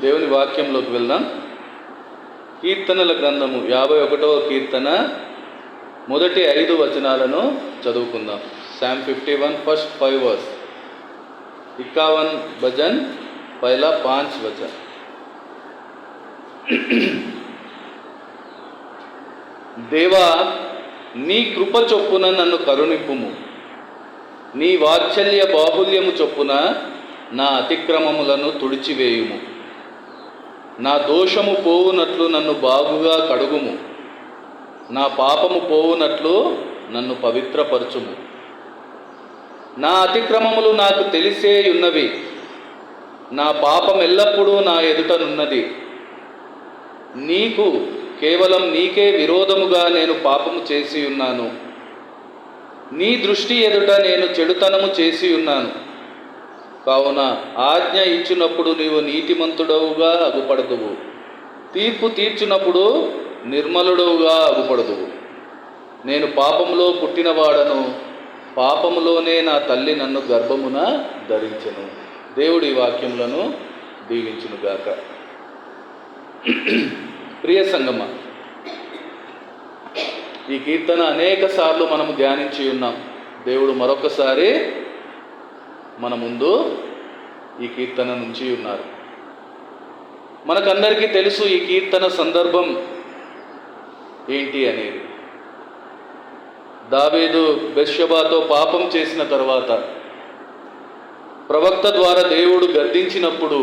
దేవుని వాక్యంలోకి వెళ్దాం. కీర్తనల గ్రంథము 51వ కీర్తన మొదటి 5 వచనాలను చదువుకుందాం. Psalm 51 first 5 verse. 51 भजन पहला 5 वचन. దేవా, నీ కృప చొప్పున నన్ను కరుణింపుము, నీ వాత్సల్య బాహుల్యము చొప్పున నా అతిక్రమములను తుడిచివేయుము. నా దోషము పోవునట్లు నన్ను బాగుగా కడుగుము, నా పాపము పోవునట్లు నన్ను పవిత్రపరచుము. నా అతిక్రమములు నాకు తెలిసే ఉన్నవి, నా పాపం ఎల్లప్పుడూ నా ఎదుటనున్నది. కేవలం నీకే విరోధముగా నేను పాపము చేసి ఉన్నాను, నీ దృష్టి ఎదుట నేను చెడుతనము చేసి ఉన్నాను. కావున ఆజ్ఞ ఇచ్చినప్పుడు నీవు నీతిమంతుడవుగా అగుపడదువు, తీర్పు తీర్చినప్పుడు నిర్మలుడవుగా అగుపడదువు. నేను పాపములో పుట్టినవాడను, పాపములోనే నా తల్లి నన్ను గర్భమున ధరించెను. దేవుడి వాక్యములను దీవించునుగాక. ప్రియ సంగమ, ఈ కీర్తన అనేక సార్లు మనము ధ్యానించి ఉన్నాం. దేవుడు మరొకసారి మన ముందు ఈ కీర్తన నుంచి ఉన్నారు. మనకందరికీ తెలుసు ఈ కీర్తన సందర్భం ఏంటి అనేది. దావీదు బెత్షెబాతో పాపం చేసిన తర్వాత ప్రవక్త ద్వారా దేవుడు గద్దించినప్పుడు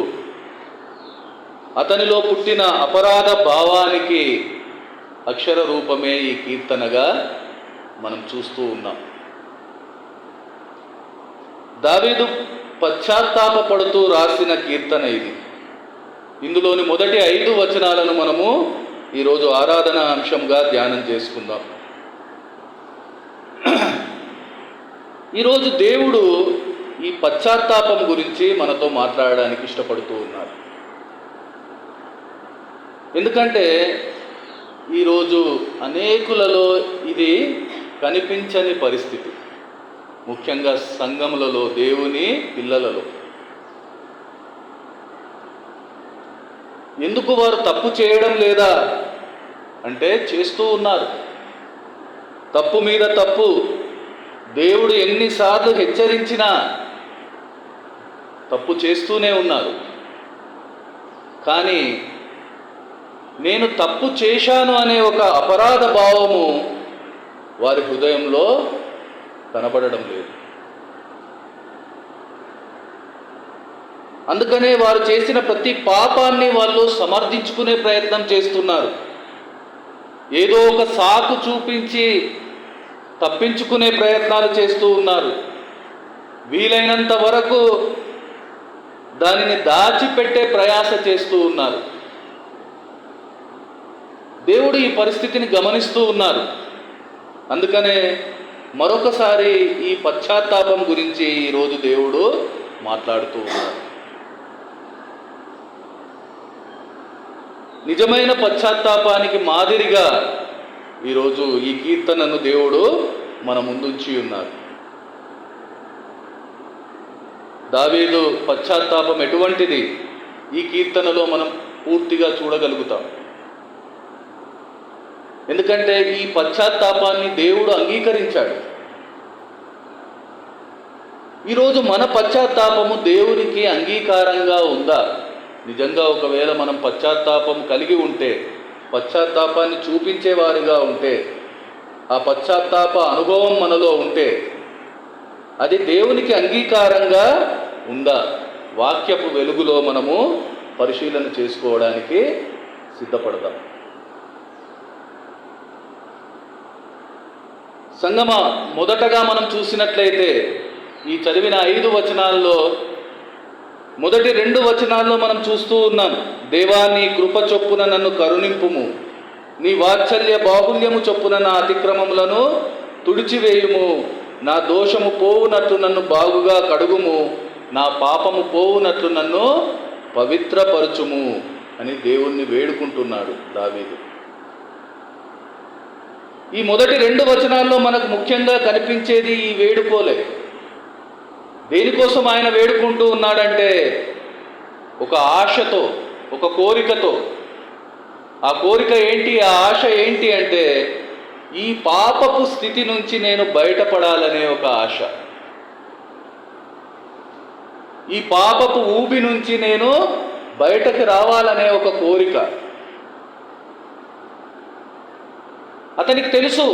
అతనిలో పుట్టిన అపరాధ భావానికి అక్షర రూపమే ఈ కీర్తనగా మనం చూస్తూ ఉన్నాం. దావీదు పశ్చాత్తాపపడుతూ రాసిన కీర్తన ఇది. ఇందులోని మొదటి 5 వచనాలను మనము ఈరోజు ఆరాధన అంశంగా ధ్యానం చేసుకుందాం. ఈరోజు దేవుడు ఈ పశ్చాత్తాపం గురించి మనతో మాట్లాడడానికి ఇష్టపడుతూ ఉన్నారు. ఎందుకంటే ఈరోజు అనేకులలో ఇది కనిపించని పరిస్థితి, ముఖ్యంగా సంఘములలో, దేవుని పిల్లలలో. ఎందుకు వారు తప్పు చేయడం లేదా అంటే చేస్తూ ఉన్నారు. తప్పు మీద తప్పు. దేవుడు ఎన్నిసార్లు హెచ్చరించినా తప్పు చేస్తూనే ఉన్నారు. కానీ నేను తప్పు చేశాను అనే ఒక అపరాధ భావము వారి హృదయంలో కనపడడం లేదు. అందుకనే వారు చేసిన ప్రతి పాపాన్ని వాళ్ళు సమర్థించుకునే ప్రయత్నం చేస్తున్నారు. ఏదో ఒక సాకు చూపించి తప్పించుకునే ప్రయత్నాలు చేస్తూ ఉన్నారు. వీలైనంత వరకు దానిని దాచిపెట్టే ప్రయాస చేస్తూ ఉన్నారు. దేవుడు ఈ పరిస్థితిని గమనిస్తూ ఉన్నారు. అందుకనే మరొకసారి ఈ పశ్చాత్తాపం గురించి ఈరోజు దేవుడు మాట్లాడుతూ ఉన్నారు. నిజమైన పశ్చాత్తాపానికి మాదిరిగా ఈరోజు ఈ కీర్తనను దేవుడు మన ముందుంచి ఉన్నారు. దావీదు పశ్చాత్తాపం ఎటువంటిది ఈ కీర్తనలో మనం పూర్తిగా చూడగలుగుతాం. ఎందుకంటే ఈ పశ్చాత్తాపాన్ని దేవుడు అంగీకరించాడు. ఈరోజు మన పశ్చాత్తాపము దేవునికి అంగీకారంగా ఉందా? నిజంగా ఒకవేళ మనం పశ్చాత్తాపం కలిగి ఉంటే, పశ్చాత్తాపాన్ని చూపించేవారిగా ఉంటే, ఆ పశ్చాత్తాప అనుభవం మనలో ఉంటే అది దేవునికి అంగీకారంగా ఉందా? వాక్యపు వెలుగులో మనము పరిశీలన చేసుకోవడానికి సిద్ధపడదాం. సంగమ, మొదటగా మనం చూసినట్లయితే ఈ చదివిన 5 వచనాల్లో మొదటి 2 వచనాల్లో మనం చూస్తూ ఉన్నాం. దేవా, నీ కృప చొప్పున నన్ను కరుణింపుము, నీ వాత్సల్య బాహుల్యము చొప్పున నా అతిక్రమములను తుడిచివేయుము, నా దోషము పోవునట్లు నన్ను బాగుగా కడుగుము, నా పాపము పోవునట్లు నన్ను పవిత్రపరచుము అని దేవుణ్ణి వేడుకుంటున్నాడు దావీదు. ఈ మొదటి 2 వచనాల్లో మనకు ముఖ్యంగా కనిపించేది ఈ వేడుకోలే. దేనికోసం ఆయన వేడుకుంటూ ఉన్నాడంటే ఒక ఆశతో, ఒక కోరికతో. ఆ కోరిక ఏంటి, ఆ ఆశ ఏంటి అంటే ఈ పాపపు స్థితి నుంచి నేను బయటపడాలనే ఒక ఆశ, ఈ పాపపు ఊబి నుంచి నేను బయటకు రావాలనే ఒక కోరిక. అతనికి తెలుసు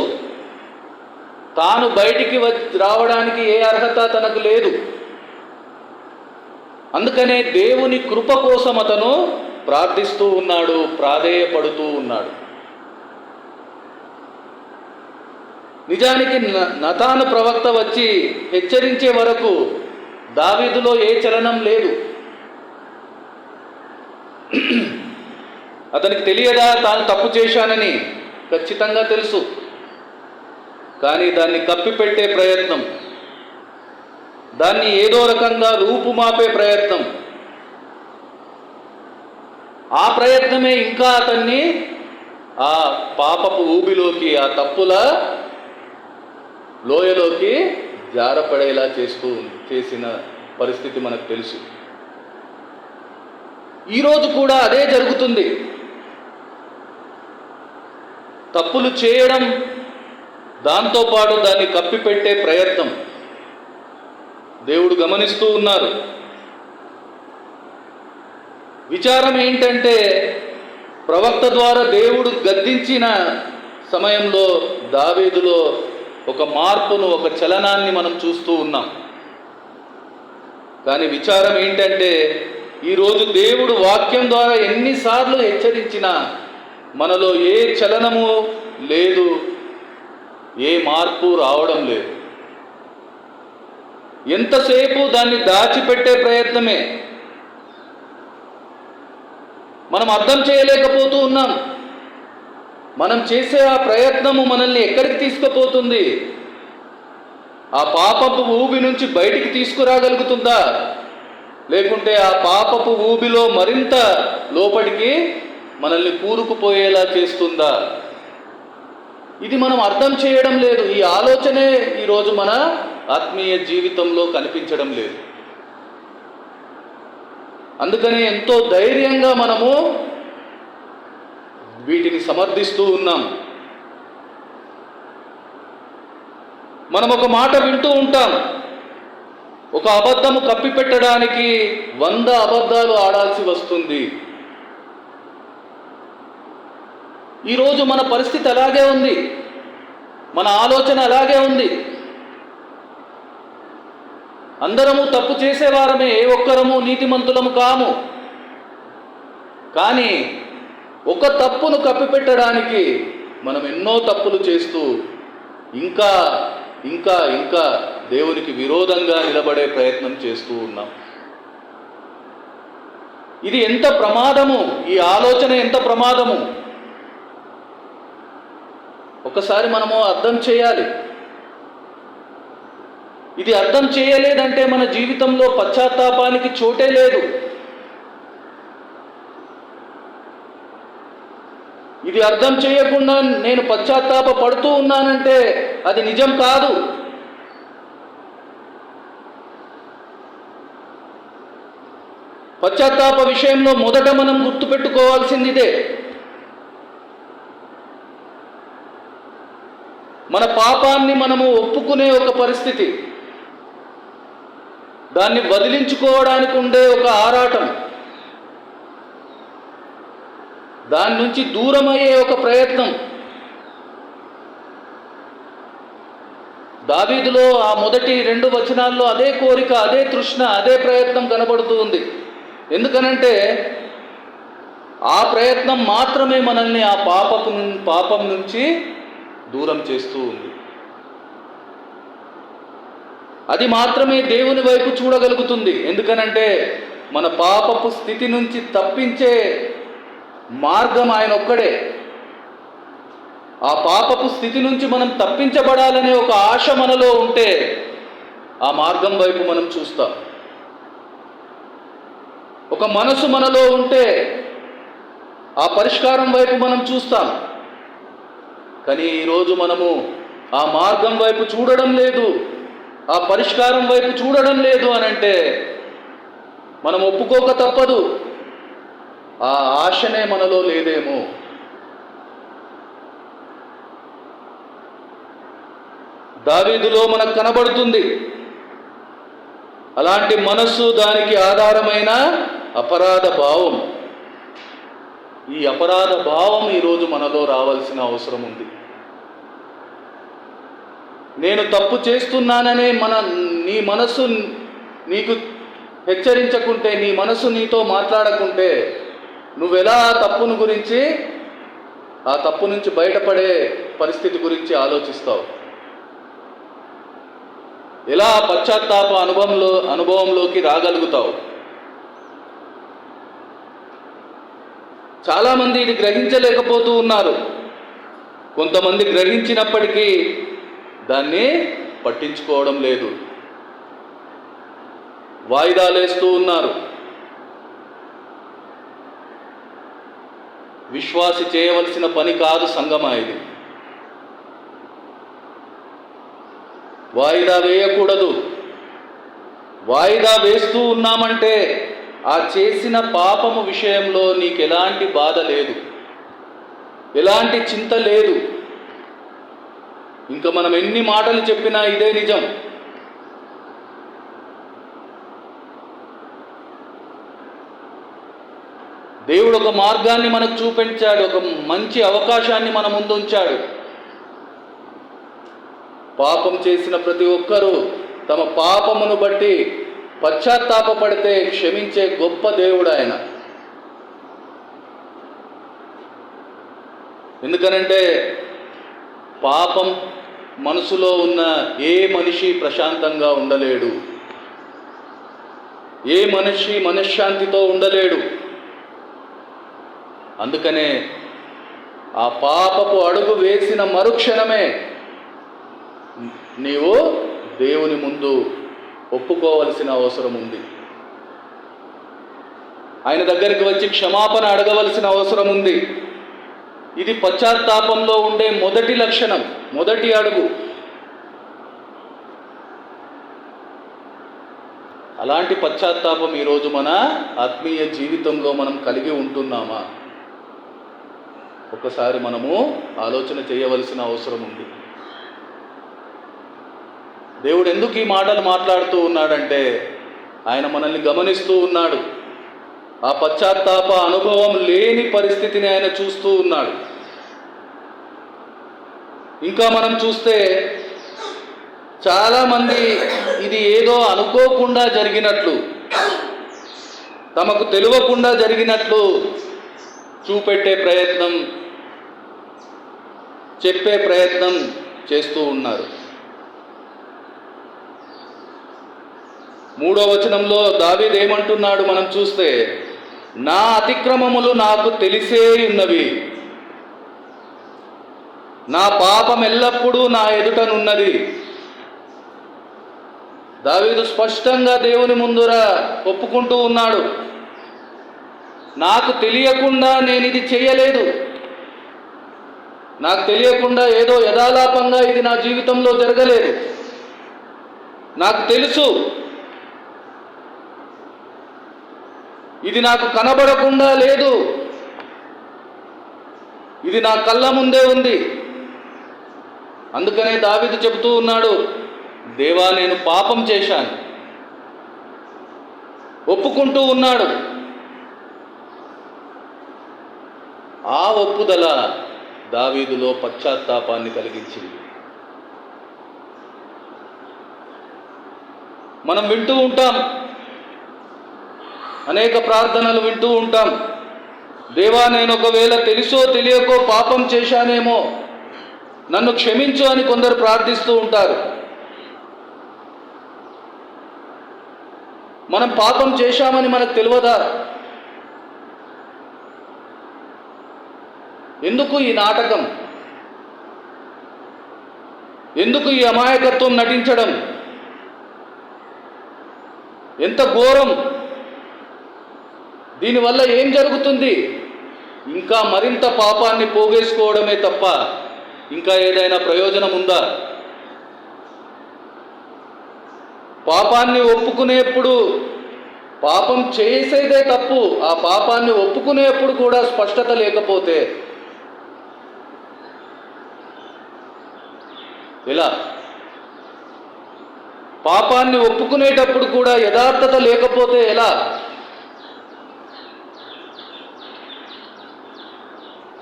తాను బయటికి రావడానికి ఏ అర్హత తనకు లేదు. అందుకనే దేవుని కృప కోసం అతను ప్రార్థిస్తూ ఉన్నాడు, ప్రాధేయపడుతూ ఉన్నాడు. నిజానికి నతాను ప్రవక్త వచ్చి హెచ్చరించే వరకు దావీదులో ఏ చలనం లేదు. అతనికి తెలియదా తాను తప్పు చేశానని? ఖచ్చితంగా తెలుసు. కానీ దాన్ని కప్పిపెట్టే ప్రయత్నం, దాన్ని ఏదో రకంగా రూపుమాపే ప్రయత్నం, ఆ ప్రయత్నమే ఇంకా అతన్ని ఆ పాపపు ఊబిలోకి, ఆ తప్పుల లోయలోకి జారపడేలా చేసిన పరిస్థితి మనకు తెలుసు. ఈరోజు కూడా అదే జరుగుతుంది. తప్పులు చేయడం, దాంతోపాటు దాన్ని కప్పిపెట్టే ప్రయత్నం దేవుడు గమనిస్తూ ఉన్నారు. విచారం ఏంటంటే ప్రవక్త ద్వారా దేవుడు గద్దించిన సమయంలో దావీదులో ఒక మార్పును, ఒక చలనాన్ని మనం చూస్తూ ఉన్నాం. కానీ విచారం ఏంటంటే ఈరోజు దేవుడు వాక్యం ద్వారా ఎన్నిసార్లు హెచ్చరించినా మనలో ఏ చలనము లేదు, ఏ మార్పు రావడం లేదు. ఎంతసేపు దాన్ని దాచిపెట్టే ప్రయత్నమే. మనం అర్థం చేయలేకపోతూ ఉన్నాం. మనం చేసే ఆ ప్రయత్నము మనల్ని ఎక్కడికి తీసుకుపోతుంది? ఆ పాపపు ఊబి నుంచి బయటికి తీసుకురాగలుగుతుందా, లేకుంటే ఆ పాపపు ఊబిలో మరింత లోపలికి మనల్ని కూరుకుపోయేలా చేస్తుందా? ఇది మనం అర్థం చేయడం లేదు. ఈ ఆలోచనే ఈరోజు మన ఆత్మీయ జీవితంలో కనిపించడం లేదు. అందుకని ఎంతో ధైర్యంగా మనము వీటిని సమర్థిస్తూ ఉన్నాం. మనం ఒక మాట వింటూ ఉంటాం, ఒక అబద్ధము కప్పిపెట్టడానికి 100 అబద్ధాలు ఆడాల్సి వస్తుంది. ఈరోజు మన పరిస్థితి అలాగే ఉంది, మన ఆలోచన అలాగే ఉంది. అందరము తప్పు చేసేవారమే, ఏ ఒక్కరము నీతిమంతులము కాము. కానీ ఒక తప్పును కప్పిపెట్టడానికి మనం ఎన్నో తప్పులు చేస్తూ ఇంకా ఇంకా ఇంకా దేవునికి విరోధంగా నిలబడే ప్రయత్నం చేస్తూ ఉన్నాం. ఇది ఎంత ప్రమాదము, ఈ ఆలోచన ఎంత ప్రమాదము ఒకసారి మనము అర్థం చేయాలి. ఇది అర్థం చేయలేదంటే మన జీవితంలో పశ్చాత్తాపానికి చోటే లేదు. ఇది అర్థం చేయకుండా నేను పశ్చాత్తాప పడుతూ ఉన్నానంటే అది నిజం కాదు. పశ్చాత్తాప విషయంలో మొదట మనం గుర్తుపెట్టుకోవాల్సింది ఇదే. మన పాపాన్ని మనము ఒప్పుకునే ఒక పరిస్థితి, దాన్ని వదిలించుకోవడానికి ఉండే ఒక ఆరాటం, దాని నుంచి దూరమయ్యే ఒక ప్రయత్నం. దావీదులో ఆ మొదటి 2 వచనాల్లో అదే కోరిక, అదే తృష్ణ, అదే ప్రయత్నం కనబడుతూ ఉంది. ఎందుకనంటే ఆ ప్రయత్నం మాత్రమే మనల్ని ఆ పాపం నుంచి దూరం చేస్తూ ఉంది. అది మాత్రమే దేవుని వైపు చూడగలుగుతుంది. ఎందుకనంటే మన పాపపు స్థితి నుంచి తప్పించే మార్గం ఆయన ఒక్కడే. ఆ పాపపు స్థితి నుంచి మనం తప్పించబడాలనే ఒక ఆశ మనలో ఉంటే ఆ మార్గం వైపు మనం చూస్తాం. ఒక మనసు మనలో ఉంటే ఆ పరిష్కారం వైపు మనం చూస్తాం. కానీ ఈరోజు మనము ఆ మార్గం వైపు చూడడం లేదు, ఆ పరిష్కారం వైపు చూడడం లేదు అని అంటే మనం ఒప్పుకోక తప్పదు. ఆ ఆశనే మనలో లేదేమో. దావీదులో మనకు కనబడుతుంది. అలాంటి మనస్సు, దానికి ఆధారమైన అపరాధ భావం. ఈ అపరాధ భావం ఈరోజు మనలో రావాల్సిన అవసరం ఉంది. నేను తప్పు చేస్తున్నాననే నీ మనస్సు నీకు హెచ్చరించకుంటే, నీ మనస్సు నీతో మాట్లాడకుంటే, నువ్వెలా ఆ తప్పును గురించి, ఆ తప్పు నుంచి బయటపడే పరిస్థితి గురించి ఆలోచిస్తావు? ఎలా పశ్చాత్తాప అనుభవంలోకి రాగలుగుతావు? చాలామంది ఇది గ్రహించలేకపోతూ ఉన్నారు. కొంతమంది గ్రహించినప్పటికీ దాన్ని పట్టించుకోవడం లేదు, వాయిదాలేస్తూ ఉన్నారు. విశ్వాసి చేయవలసిన పని కాదు సంగమా ఇది. వాయిదా వేయకూడదు. వాయిదా వేస్తూ ఉన్నామంటే ఆ చేసిన పాపము విషయంలో నీకు ఎలాంటి బాధ లేదు, ఎలాంటి చింత లేదు. ఇంకా మనం ఎన్ని మాటలు చెప్పినా ఇదే నిజం. దేవుడు ఒక మార్గాన్ని మనకు చూపించాడు, ఒక మంచి అవకాశాన్ని మన ముందు ఉంచాడు. పాపం చేసిన ప్రతి ఒక్కరూ తమ పాపమును బట్టి పశ్చాత్తాపపడితే క్షమించే గొప్ప దేవుడు ఆయన. ఎందుకనంటే పాపం మనసులో ఉన్న ఏ మనిషి ప్రశాంతంగా ఉండలేడు, ఏ మనిషి మనశ్శాంతితో ఉండలేడు. అందుకనే ఆ పాపపు అడుగు వేసిన మరుక్షణమే నీవు దేవుని ముందు ఒప్పుకోవలసిన అవసరం ఉంది. ఆయన దగ్గరికి వచ్చి క్షమాపణ అడగవలసిన అవసరం ఉంది. ఇది పశ్చాత్తాపంలో ఉండే మొదటి లక్షణం, మొదటి అడుగు. అలాంటి పశ్చాత్తాపం ఈరోజు మన ఆత్మీయ జీవితంలో మనం కలిగి ఉంటున్నామా? ఒకసారి మనము ఆలోచన చేయవలసిన అవసరం ఉంది. దేవుడు ఎందుకు ఈ మాటలు మాట్లాడుతూ ఉన్నాడంటే ఆయన మనల్ని గమనిస్తూ ఉన్నాడు. ఆ పశ్చాత్తాప అనుభవం లేని పరిస్థితిని ఆయన చూస్తూ ఉన్నాడు. ఇంకా మనం చూస్తే చాలామంది ఇది ఏదో అనుకోకుండా జరిగినట్లు, తమకు తెలియకుండా జరిగినట్లు చూపెట్టే ప్రయత్నం, చెప్పే ప్రయత్నం చేస్తూ ఉన్నారు. 3వ వచనంలో దావీదు ఏమంటున్నాడు మనం చూస్తే, నా అతిక్రమములు నాకు తెలిసే ఉన్నవి, నా పాపం ఎల్లప్పుడూ నా ఎదుటనున్నది. దావీదు స్పష్టంగా దేవుని ముందుర ఒప్పుకుంటూ ఉన్నాడు, నాకు తెలియకుండా నేను ఇది చేయలేదు, నాకు తెలియకుండా ఏదో యథాలాపంగా ఇది నా జీవితంలో జరగలేదు, నాకు తెలుసు, ఇది నాకు కనబడకుండా లేదు, ఇది నా కళ్ళ ముందే ఉంది. అందుకనే దావీదు చెబుతూ ఉన్నాడు, దేవా నేను పాపం చేశాను, ఒప్పుకుంటూ ఉన్నాడు. ఆ ఒప్పుదల దావీదులో పశ్చాత్తాపాన్ని కలిగించింది. మనం వింటూ ఉంటాం, అనేక ప్రార్థనలు వింటూ ఉంటాం, దేవా నేను ఒకవేళ తెలుసో తెలియకో పాపం చేశానేమో నన్ను క్షమించు అని కొందరు ప్రార్థిస్తూ ఉంటారు. మనం పాపం చేశామని మనకు తెలియదా? ఎందుకు ఈ నాటకం? ఎందుకు ఈ అమాయకత్వం నటించడం? ఎంత ఘోరం! దీనివల్ల ఏం జరుగుతుంది? ఇంకా మరింత పాపాన్ని పోగేసుకోవడమే తప్ప ఇంకా ఏదైనా ప్రయోజనం ఉందా? పాపాన్ని ఒప్పుకునేప్పుడు పాపం చేసేదే తప్పు, ఆ పాపాన్ని ఒప్పుకునేప్పుడు కూడా స్పష్టత లేకపోతే ఎలా? పాపాన్ని ఒప్పుకునేటప్పుడు కూడా యథార్థత లేకపోతే ఎలా?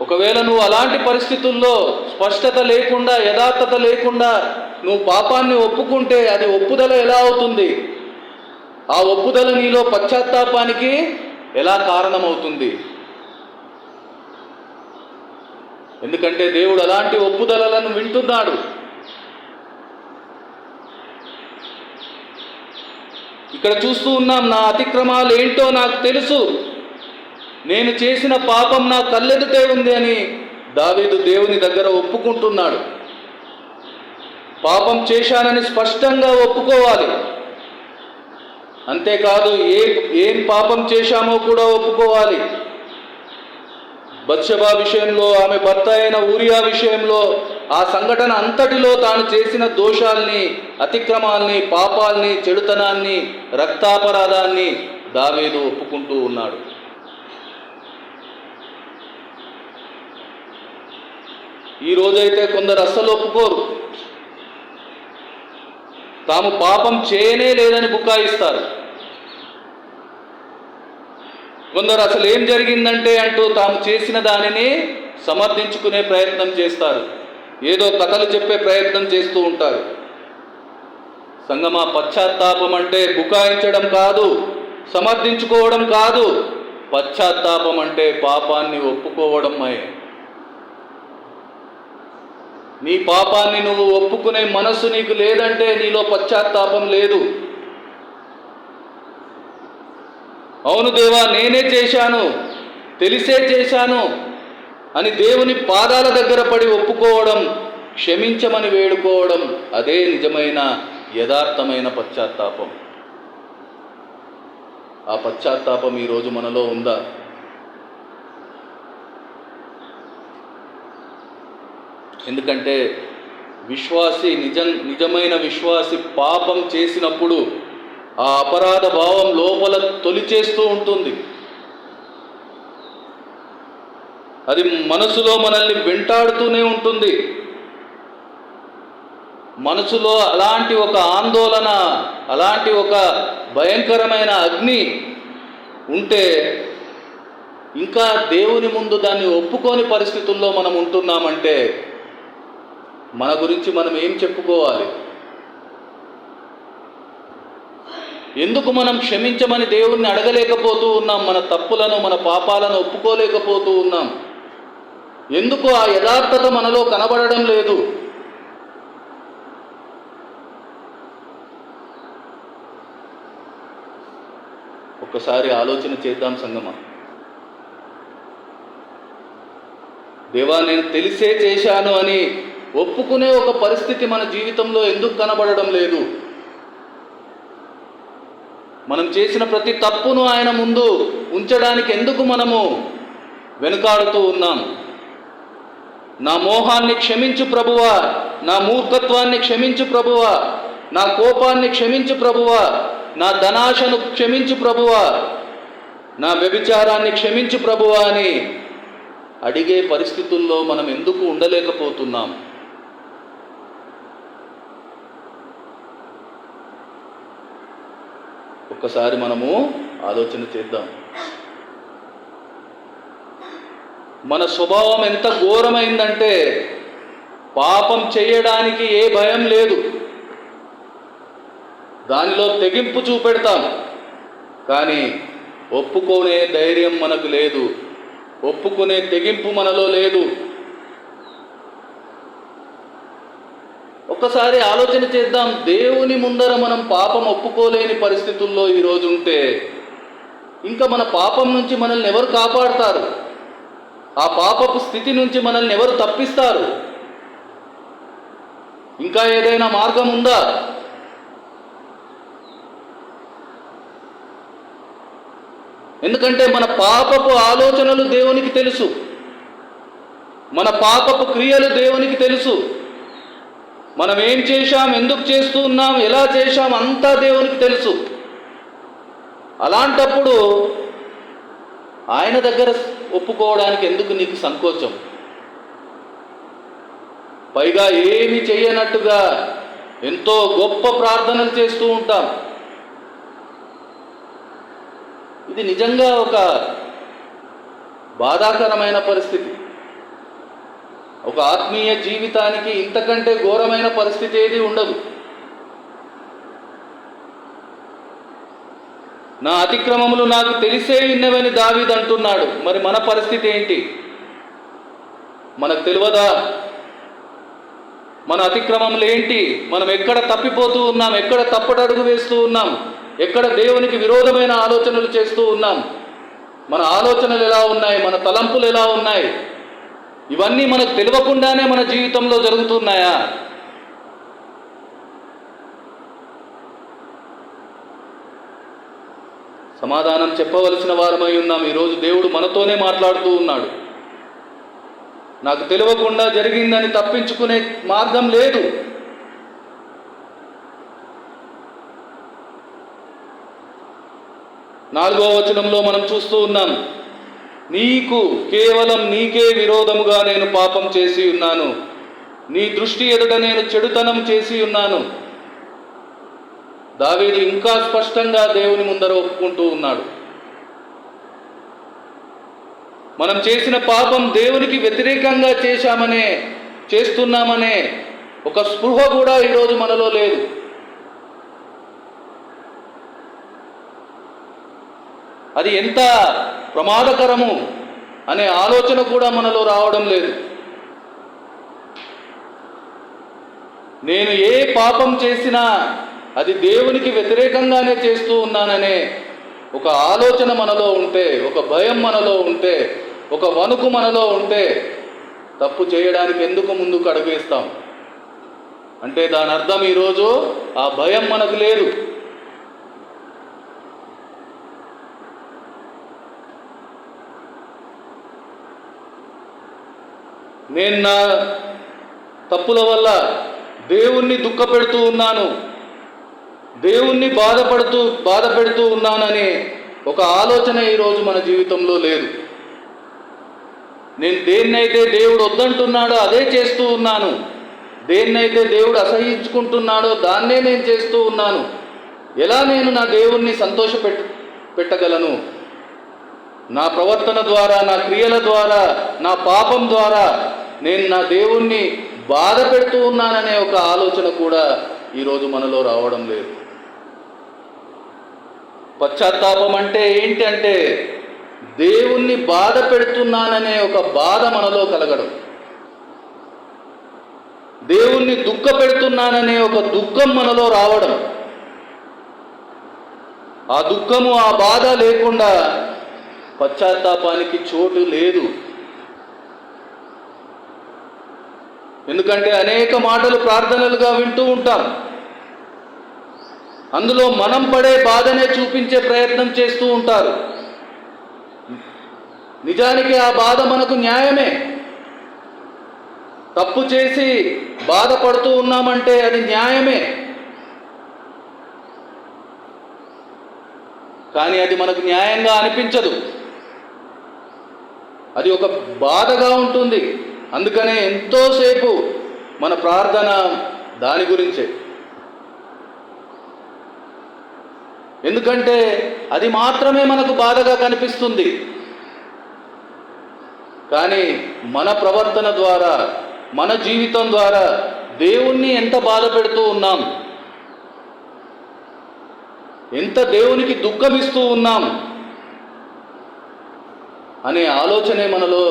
ఒకవేళ నువ్వు అలాంటి పరిస్థితుల్లో స్పష్టత లేకుండా, యథార్థత లేకుండా నువ్వు పాపాన్ని ఒప్పుకుంటే అది ఒప్పుదల ఎలా అవుతుంది? ఆ ఒప్పుదల నీలో పశ్చాత్తాపానికి ఎలా కారణమవుతుంది? ఎందుకంటే దేవుడు అలాంటి ఒప్పుదలలను వింటున్నాడు. ఇక్కడ చూస్తూ ఉన్నాం, నా అతిక్రమాలు ఏంటో నాకు తెలుసు, నేను చేసిన పాపం నా కళ్ళెదుటే ఉంది అని దావీదు దేవుని దగ్గర ఒప్పుకుంటున్నాడు. పాపం చేశానని స్పష్టంగా ఒప్పుకోవాలి. అంతేకాదు ఏం పాపం చేశామో కూడా ఒప్పుకోవాలి. బత్షెబా విషయంలో, ఆమె భర్త అయిన ఊరియా విషయంలో, ఆ సంఘటన అంతటిలో తాను చేసిన దోషాల్ని, అతిక్రమాల్ని, పాపాల్ని, చెడుతనాన్ని, రక్తాపరాధాన్ని దావీదు ఒప్పుకుంటూ ఉన్నాడు. ఈ రోజైతే కొందరు అస్సలు ఒప్పుకోరు. తాము పాపం చేయనే లేదని బుకాయిస్తారు. కొందరు అసలు ఏం జరిగిందంటే అంటూ తాము చేసిన దానిని సమర్థించుకునే ప్రయత్నం చేస్తారు. ఏదో కథలు చెప్పే ప్రయత్నం చేస్తూ ఉంటారు. సంగమా, పశ్చాత్తాపం అంటే బుకాయించడం కాదు, సమర్థించుకోవడం కాదు. పశ్చాత్తాపం అంటే పాపాన్ని ఒప్పుకోవడమే. నీ పాపాన్ని నువ్వు ఒప్పుకునే మనస్సు నీకు లేదంటే నీలో పశ్చాత్తాపం లేదు. అవును దేవా, నేనే చేశాను, తెలిసే చేశాను అని దేవుని పాదాల దగ్గర పడి ఒప్పుకోవడం, క్షమించమని వేడుకోవడం, అదే నిజమైన యథార్థమైన పశ్చాత్తాపం. ఆ పశ్చాత్తాపం ఈరోజు మనలో ఉందా? ఎందుకంటే విశ్వాసి, నిజమైన విశ్వాసి పాపం చేసినప్పుడు ఆ అపరాధ భావం లోపల తొలిచేస్తూ ఉంటుంది. అది మనసులో మనల్ని వెంటాడుతూనే ఉంటుంది. మనసులో అలాంటి ఒక ఆందోళన, అలాంటి ఒక భయంకరమైన అగ్ని ఉంటే ఇంకా దేవుని ముందు దాన్ని ఒప్పుకోని పరిస్థితుల్లో మనం ఉంటున్నామంటే మన గురించి మనం ఏం చెప్పుకోవాలి? ఎందుకు మనం క్షమించమని దేవుణ్ణి అడగలేకపోతూ ఉన్నాం? మన తప్పులను, మన పాపాలను ఒప్పుకోలేకపోతూ ఉన్నాం. ఎందుకు ఆ యథార్థత మనలో కనబడడం లేదు? ఒక్కసారి ఆలోచన చేద్దాం సంగమా. దేవా, నేను తెలిసే చేశాను అని ఒప్పుకునే ఒక పరిస్థితి మన జీవితంలో ఎందుకు కనబడడం లేదు? మనం చేసిన ప్రతి తప్పును ఆయన ముందు ఉంచడానికి ఎందుకు మనము వెనుకాడుతూ ఉన్నాం? నా మోహాన్ని క్షమించు ప్రభువా, నా మూర్ఖత్వాన్ని క్షమించు ప్రభువా, నా కోపాన్ని క్షమించు ప్రభువా, నా ధనాశను క్షమించు ప్రభువా, నా వ్యభిచారాన్ని క్షమించు ప్రభువా అని అడిగే పరిస్థితుల్లో మనం ఎందుకు ఉండలేకపోతున్నాం? ఒక్కసారి మనము ఆలోచన చేద్దాం. మన స్వభావం ఎంత ఘోరమైందంటే పాపం చేయడానికి ఏ భయం లేదు, దానిలో తెగింపు చూపెడతాం. కానీ ఒప్పుకునే ధైర్యం మనకు లేదు, ఒప్పుకునే తెగింపు మనలో లేదు. ఒక్కసారి ఆలోచన చేద్దాం. దేవుని ముందర మనం పాపం ఒప్పుకోలేని పరిస్థితుల్లో ఈరోజు ఉంటే ఇంకా మన పాపం నుంచి మనల్ని ఎవరు కాపాడుతారు? ఆ పాపపు స్థితి నుంచి మనల్ని ఎవరు తప్పిస్తారు? ఇంకా ఏదైనా మార్గం ఉందా? ఎందుకంటే మన పాపపు ఆలోచనలు దేవునికి తెలుసు, మన పాపపు క్రియలు దేవునికి తెలుసు. మనం ఏం చేశాం, ఎందుకు చేస్తూ ఉన్నాం, ఎలా చేశాం అంతా దేవునికి తెలుసు. అలాంటప్పుడు ఆయన దగ్గర ఒప్పుకోవడానికి ఎందుకు నీకు సంకోచం? పైగా ఏమి చెయ్యనట్టుగా ఎంతో గొప్ప ప్రార్థనలు చేస్తూ ఉంటాం. ఇది నిజంగా ఒక బాధాకరమైన పరిస్థితి. ఒక ఆత్మీయ జీవితానికి ఇంతకంటే ఘోరమైన పరిస్థితి ఏది ఉండదు. నా అతిక్రమములు నాకు తెలిసే ఉన్నవని దావీదు అంటున్నాడు. మరి మన పరిస్థితి ఏంటి? మనకు తెలియదా మన అతిక్రమములు ఏంటి? మనం ఎక్కడ తప్పిపోతూ ఉన్నాం? ఎక్కడ తప్పటడుగు వేస్తూ ఉన్నాం? ఎక్కడ దేవునికి విరోధమైన ఆలోచనలు చేస్తూ ఉన్నాం? మన ఆలోచనలు ఎలా ఉన్నాయి? మన తలంపులు ఎలా ఉన్నాయి? ఇవన్నీ మనకు తెలియకుండానే మన జీవితంలో జరుగుతున్నాయా? సమాధానం చెప్పవలసిన వారమై ఉన్నాం. ఈరోజు దేవుడు మనతోనే మాట్లాడుతూ ఉన్నాడు. నాకు తెలియకుండా జరిగిందని తప్పించుకునే మార్గం లేదు. నాలుగవ వచనంలో మనం చూస్తూ ఉన్నాం, కేవలం నీకే విరోధముగా నేను పాపం చేసి ఉన్నాను, నీ దృష్టి ఎదుట నేను చెడుతనం చేసి ఉన్నాను. దావీదు ఇంకా స్పష్టంగా దేవుని ముందర ఒప్పుకుంటూ ఉన్నాడు. మనం చేసిన పాపం దేవునికి వ్యతిరేకంగా చేస్తున్నామనే ఒక స్పృహ కూడా ఈరోజు మనలో లేదు. అది ఎంత ప్రమాదకరము అనే ఆలోచన కూడా మనలో రావడం లేదు. నేను ఏ పాపం చేసినా అది దేవునికి వ్యతిరేకంగానే చేస్తూ ఉన్నాననే ఒక ఆలోచన మనలో ఉంటే, ఒక భయం మనలో ఉంటే, ఒక వణుకు మనలో ఉంటే తప్పు చేయడానికి ఎందుకు ముందుకు అడుగేస్తాం? అంటే దాని అర్థం ఈరోజు ఆ భయం మనకు లేదు. నేను నా తప్పుల వల్ల దేవుణ్ణి దుఃఖపెడుతూ ఉన్నాను, దేవుణ్ణి బాధ పెడుతూ ఉన్నానని ఒక ఆలోచన ఈరోజు మన జీవితంలో లేదు. నేను దేన్నైతే దేవుడు వద్దంటున్నాడో అదే చేస్తూ ఉన్నాను, దేన్నైతే దేవుడు అసహ్యించుకుంటున్నాడో దాన్నే నేను చేస్తూ ఉన్నాను. ఎలా నేను నా దేవుణ్ణి పెట్టగలను? నా ప్రవర్తన ద్వారా, నా క్రియల ద్వారా, నా పాపం ద్వారా నేను నా దేవుణ్ణి బాధ పెడుతూ ఉన్నాననే ఒక ఆలోచన కూడా ఈరోజు మనలో రావడం లేదు. పశ్చాత్తాపం అంటే ఏంటి అంటే దేవుణ్ణి బాధ పెడుతున్నాననే ఒక బాధ మనలో కలగడం, దేవుణ్ణి దుఃఖ పెడుతున్నాననే ఒక దుఃఖం మనలో రావడం. ఆ దుఃఖము, ఆ బాధ లేకుండా పశ్చాత్తాపానికి చోటు లేదు. ఎందుకంటే అనేక మాటలు ప్రార్థనలుగా వింటూ ఉంటాం. అందులో మనం పడే బాధనే చూపించే ప్రయత్నం చేస్తూ ఉంటారు. నిజానికి ఆ బాధ మనకు న్యాయమే. తప్పు చేసి బాధపడుతూ ఉన్నామంటే అది న్యాయమే. కానీ అది మనకు న్యాయంగా అనిపించదు. అది ఒక బాధగా ఉంటుంది. అందుకనే ఎంతోసేపు మన ప్రార్థన దాని గురించే. ఎందుకంటే అది మాత్రమే మనకు బాధగా కనిపిస్తుంది. కానీ మన ప్రవర్తన ద్వారా, మన జీవితం ద్వారా దేవుణ్ణి ఎంత బాధ పెడుతూ ఉన్నాం, ఎంత దేవునికి దుఃఖమిస్తూ ఉన్నాం అనే ఆలోచనే మనలో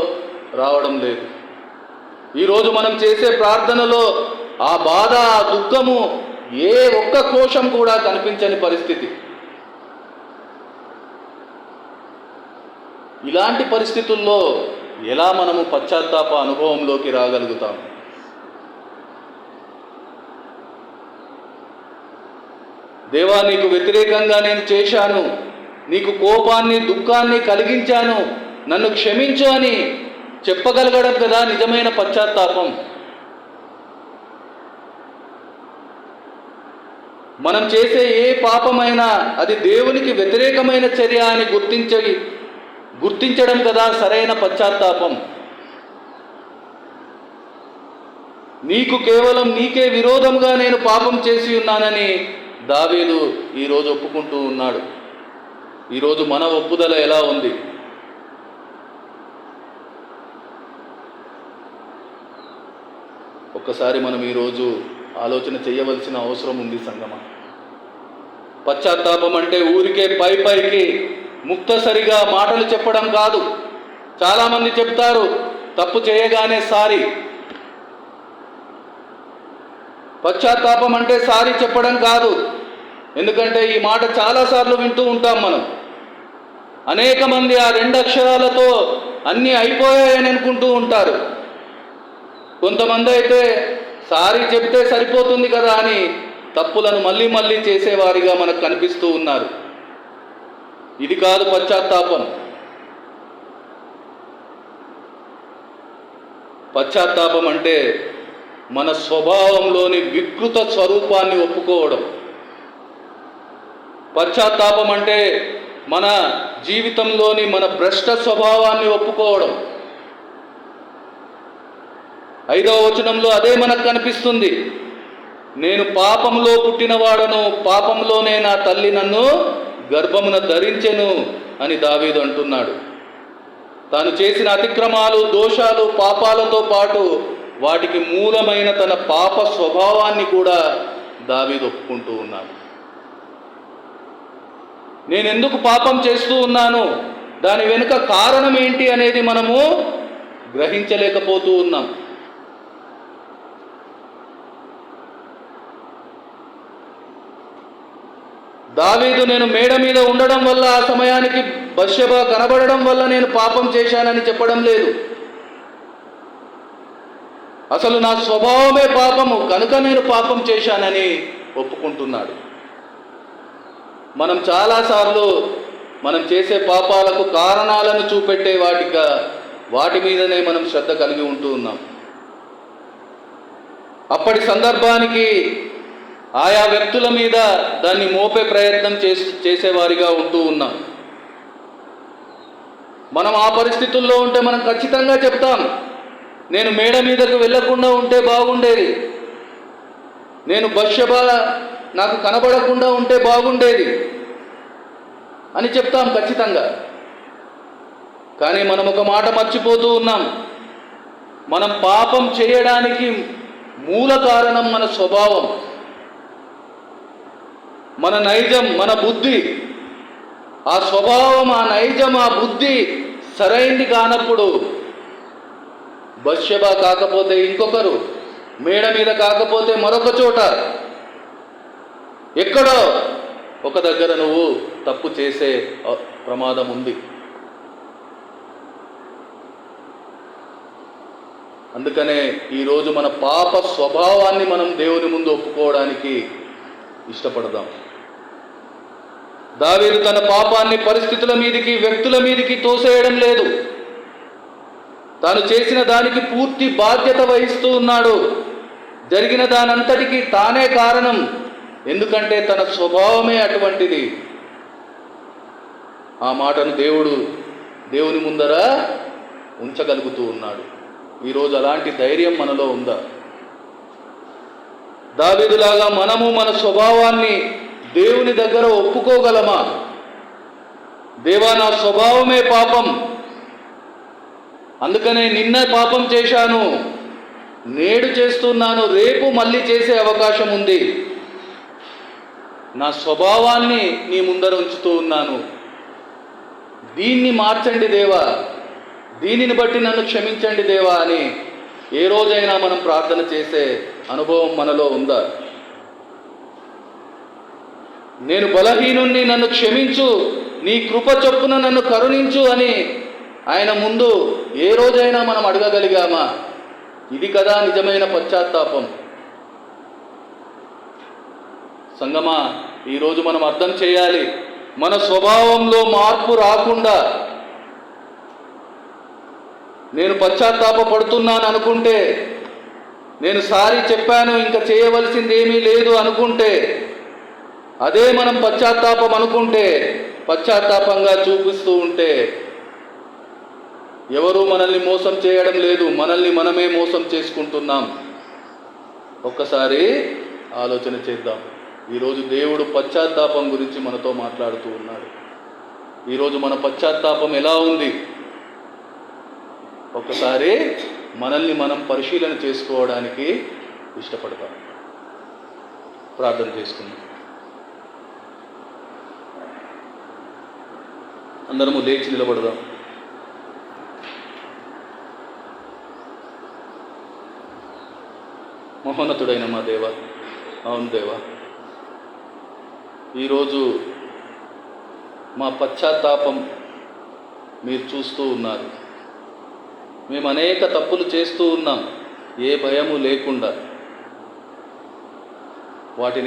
రావడం లేదు. ఈరోజు మనం చేసే ప్రార్థనలో ఆ బాధ, ఆ దుఃఖము ఏ ఒక్క కోశం కూడా కనిపించని పరిస్థితి. ఇలాంటి పరిస్థితుల్లో ఎలా మనము పశ్చాత్తాప అనుభవంలోకి రాగలుగుతాం? దేవా, నీకు వ్యతిరేకంగా నేను చేశాను, నీకు కోపాన్ని, దుఃఖాన్ని కలిగించాను, నన్ను క్షమించు అని చెప్పగలగడం కదా నిజమైన పశ్చాత్తాపం. మనం చేసే ఏ పాపమైనా అది దేవునికి వ్యతిరేకమైన చర్య అని గుర్తించడం కదా సరైన పశ్చాత్తాపం. కేవలం నీకే విరోధంగా నేను పాపం చేసి ఉన్నానని దావీదు ఈరోజు ఒప్పుకుంటూ ఉన్నాడు. ఈరోజు మన ఒప్పుదల ఎలా ఉంది? ఒక్కసారి మనం ఈరోజు ఆలోచన చేయవలసిన అవసరం ఉంది సంగమా. పశ్చాత్తాపం అంటే ఊరికే పైకి ముక్తసరిగా మాటలు చెప్పడం కాదు. చాలామంది చెప్తారు తప్పు చేయగానే సారీ. పశ్చాత్తాపం అంటే సారీ చెప్పడం కాదు. ఎందుకంటే ఈ మాట చాలాసార్లు వింటూ ఉంటాం మనం. అనేక మంది ఆ 2 అక్షరాలతో అన్నీ అయిపోయాయని అనుకుంటూ ఉంటారు. కొంతమంది అయితే సారీ చెప్తే సరిపోతుంది కదా అని తప్పులను మళ్ళీ చేసేవారిగా మనకు కనిపిస్తూ ఉన్నారు. ఇది కాదు పశ్చాత్తాపం. పశ్చాత్తాపం అంటే మన స్వభావంలోని వికృత స్వరూపాన్ని ఒప్పుకోవడం. పశ్చాత్తాపం అంటే మన జీవితంలోని మన భ్రష్ట స్వభావాన్ని ఒప్పుకోవడం. 5వ వచనంలో అదే మనకు కనిపిస్తుంది. నేను పాపంలో పుట్టినవాడను, పాపంలోనే నా తల్లి నన్ను గర్భమున ధరించెను అని దావీదు అంటున్నాడు. తాను చేసిన అతిక్రమాలు, దోషాలు, పాపాలతో పాటు వాటికి మూలమైన తన పాప స్వభావాన్ని కూడా దావీదు ఒప్పుకుంటూ ఉన్నాడు. నేను ఎందుకు పాపం చేస్తూ ఉన్నాను, దాని వెనుక కారణం ఏంటి అనేది మనము గ్రహించలేకపోతూ ఉన్నాం. దావీదు నేను మేడ మీద ఉండడం వల్ల ఆ సమయానికి బత్షెబ కనబడడం వల్ల నేను పాపం చేశానని చెప్పడం లేదు. అసలు నా స్వభావమే పాపము కనుక నేను పాపం చేశానని ఒప్పుకుంటున్నాడు. మనం చాలాసార్లు మనం చేసే పాపాలకు కారణాలను చూపెట్టే వాటి మీదనే మనం శ్రద్ధ కలిగి ఉంటూ ఉన్నాం. అప్పటి సందర్భానికి ఆయా వ్యక్తుల మీద దాన్ని మోపే ప్రయత్నం చేసేవారిగా ఉంటూ ఉన్నాం. మనం ఆ పరిస్థితుల్లో ఉంటే మనం ఖచ్చితంగా చెప్తాం, నేను మేడ మీదకు వెళ్ళకుండా ఉంటే బాగుండేది, నేను బత్షెబ నాకు కనబడకుండా ఉంటే బాగుండేది అని చెప్తాం ఖచ్చితంగా. కానీ మనం ఒక మాట మర్చిపోతూ ఉన్నాం. మనం పాపం చేయడానికి మూల కారణం మన స్వభావం, మన నైజం, మన బుద్ధి. ఆ స్వభావం, ఆ నైజం, ఆ బుద్ధి సరైంది కానప్పుడు బత్షెబ కాకపోతే ఇంకొకరు, మేడ మీద కాకపోతే మరొక చోట, ఎక్కడో ఒక దగ్గర నువ్వు తప్పు చేసే ప్రమాదం ఉంది. అందుకనే ఈరోజు మన పాప స్వభావాన్ని మనం దేవుని ముందు ఒప్పుకోవడానికి ఇష్టపడదాం. దావీదు తన పాపాన్ని పరిస్థితుల మీదికి, వ్యక్తుల మీదికి తోసేయడం లేదు. తాను చేసిన దానికి పూర్తి బాధ్యత వహిస్తూ ఉన్నాడు. జరిగిన దానంతటికీ తానే కారణం. ఎందుకంటే తన స్వభావమే అటువంటిది. ఆ మాటను దేవుని ముందర ఉంచగలుగుతూ ఉన్నాడు. ఈరోజు అలాంటి ధైర్యం మనలో ఉందా? దావీదులాగా మనము మన స్వభావాన్ని దేవుని దగ్గర ఒప్పుకోగలమా? దేవా, నా స్వభావమే పాపం, అందుకనే నిన్న పాపం చేశాను, నేడు చేస్తున్నాను, రేపు మళ్ళీ చేసే అవకాశం ఉంది. నా స్వభావాన్ని నీ ముందర ఉంచుతూ ఉన్నాను, దీన్ని మార్చండి దేవా, దీనిని బట్టి నన్ను క్షమించండి దేవా అని ఏ రోజైనా మనం ప్రార్థన చేసే అనుభవం మనలో ఉందా? నేను బలహీనుణ్ణి, నన్ను క్షమించు, నీ కృప చొప్పున నన్ను కరుణించు అని ఆయన ముందు ఏ రోజైనా మనం అడగగలిగామా? ఇది కదా నిజమైన పశ్చాత్తాపం. సంగమా, ఈరోజు మనం అర్థం చేయాలి, మన స్వభావంలో మార్పు రాకుండా నేను పశ్చాత్తాపడుతున్నాను అనుకుంటే, నేను సారీ చెప్పాను ఇంకా చేయవలసింది ఏమీ లేదు అనుకుంటే అదే మనం పశ్చాత్తాపం అనుకుంటే, పశ్చాత్తాపంగా చూపిస్తూ ఉంటే, ఎవరు మనల్ని మోసం చేయడం లేదు, మనల్ని మనమే మోసం చేసుకుంటున్నాం. ఒక్కసారి ఆలోచన చేద్దాం. ఈరోజు దేవుడు పశ్చాత్తాపం గురించి మనతో మాట్లాడుతూ ఉన్నాడు. ఈరోజు మన పశ్చాత్తాపం ఎలా ఉంది? ఒక్కసారి మనల్ని మనం పరిశీలన చేసుకోవడానికి ఇష్టపడతాం. ప్రార్థన చేసుకుందాం. అందరము లేచి నిలబడదాం. మహోన్నతుడైన మా దేవ, అవును దేవ, ఈరోజు మా పశ్చాత్తాపం మీరు చూస్తూ ఉన్నారు. మేము అనేక తప్పులు చేస్తూ ఉన్నాం, ఏ భయము లేకుండా. వాటిని